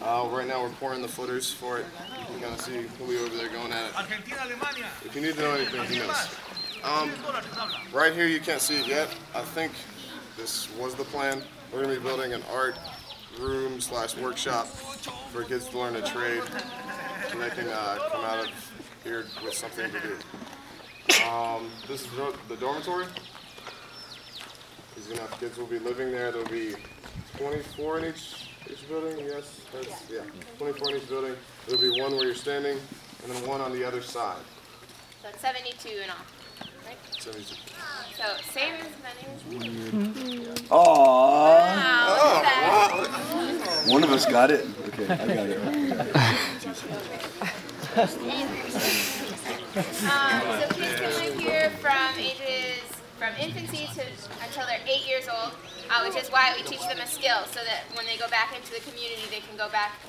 Right now we're pouring the footers for it. You can kind of see Julio over there going at it. If you need to know anything, he knows. Right here you can't see it yet. I think this was the plan. We're going to be building an art room / workshop for kids to learn a trade so they can come out of here with something to do. This is the dormitory. Kids will be living there. There'll be 24 in each building. Yes, 24 in each building. There'll be one where you're standing, and then one on the other side. So it's 72 in all, right? 72. So same as many as me. Aww. Wow. One of us got it. Okay, I got it. So kids can live here from infancy until they're 8 years old, which is why we teach them a skill, so that when they go back into the community, they can go back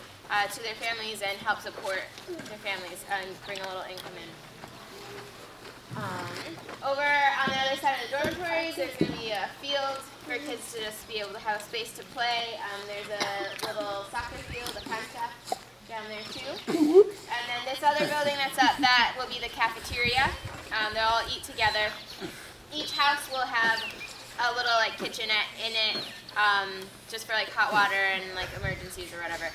to their families and help support their families and bring a little income in. Over on the other side of the dormitories, there's going to be a field for kids to just be able to have a space to play. There's a little soccer field, a cancha down there too. And then this other building that's up, that will be the cafeteria. They'll all eat together. Each house will have a little kitchenette in it, just for hot water and emergencies or whatever.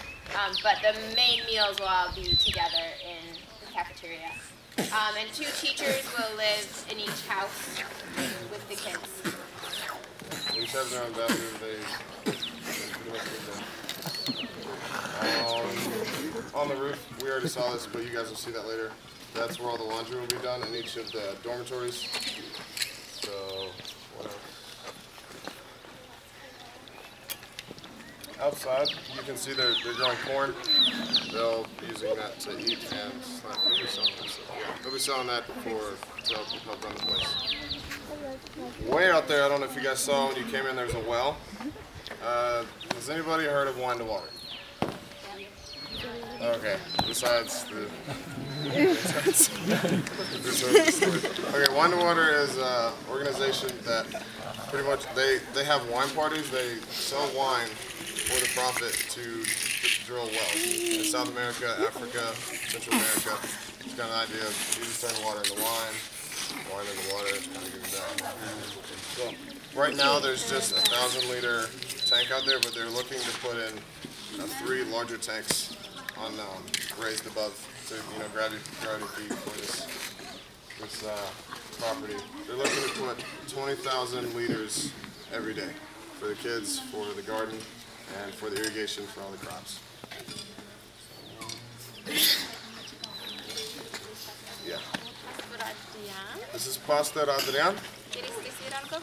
But the main meals will all be together in the cafeteria. And 2 teachers will live in each house with the kids. Each have their own bathroom. They pretty much live there. On the roof, we already saw this, but you guys will see that later. That's where all the laundry will be done in each of the dormitories. So, what else? Outside, you can see they're growing corn. They'll be using that to eat, and they'll be selling that to help run the place. Way out there, I don't know if you guys saw when you came in, there's a well. Has anybody heard of Wine to Water? Okay, besides the... Okay, Wine to Water is an organization that pretty much, they have wine parties. They sell wine for the profit to drill wells in South America, Africa, Central America. It's kind of the idea of you just turn water into wine in the water, kind of give you that. So right now there's just a 1,000-liter tank out there, but they're looking to put in 3 larger tanks on raised above to gravity feed for this property. They're looking to put 20,000 liters every day for the kids, for the garden, and for the irrigation for all the crops. Yeah. This is Pastor Adrián. ¿Quieres decir algo?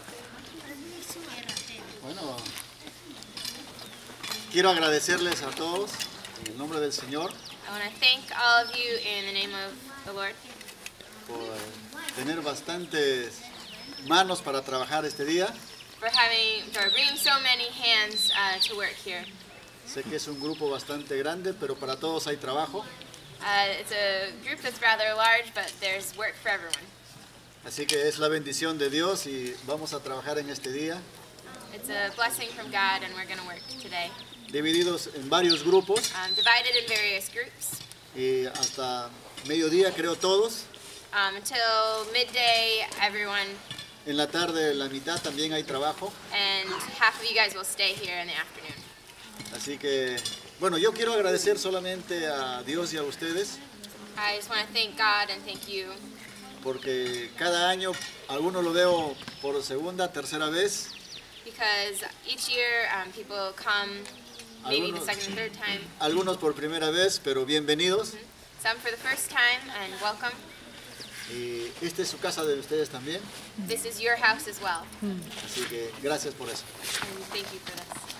Bueno, quiero agradecerles a todos en el nombre del Señor I want to thank all of you in the name of the Lord por tener bastantes manos para trabajar este día. for bringing so many hands to work here. Sé que es un grupo bastante grande, pero para todos hay trabajo. It's a group that's rather large, but there's work for everyone. Así que es la bendición de Dios y vamos a trabajar en este día. It's a blessing from God, and we're going to work today. Divididos en varios grupos Divided in various groups. y hasta mediodía creo todos. Until midday, everyone, En la tarde la mitad también hay trabajo. and half of you guys will stay here in the afternoon. Así que, bueno, yo quiero agradecer solamente a Dios y a ustedes I just want to thank God and thank you, porque cada año, algunos lo veo por segunda, tercera vez. because each year people come, maybe the second and third time, Algunos por primera vez, pero bienvenidos. some for the first time, and welcome. Y esta es su casa de ustedes también. This is your house as well, Así que gracias por eso. and thank you for this.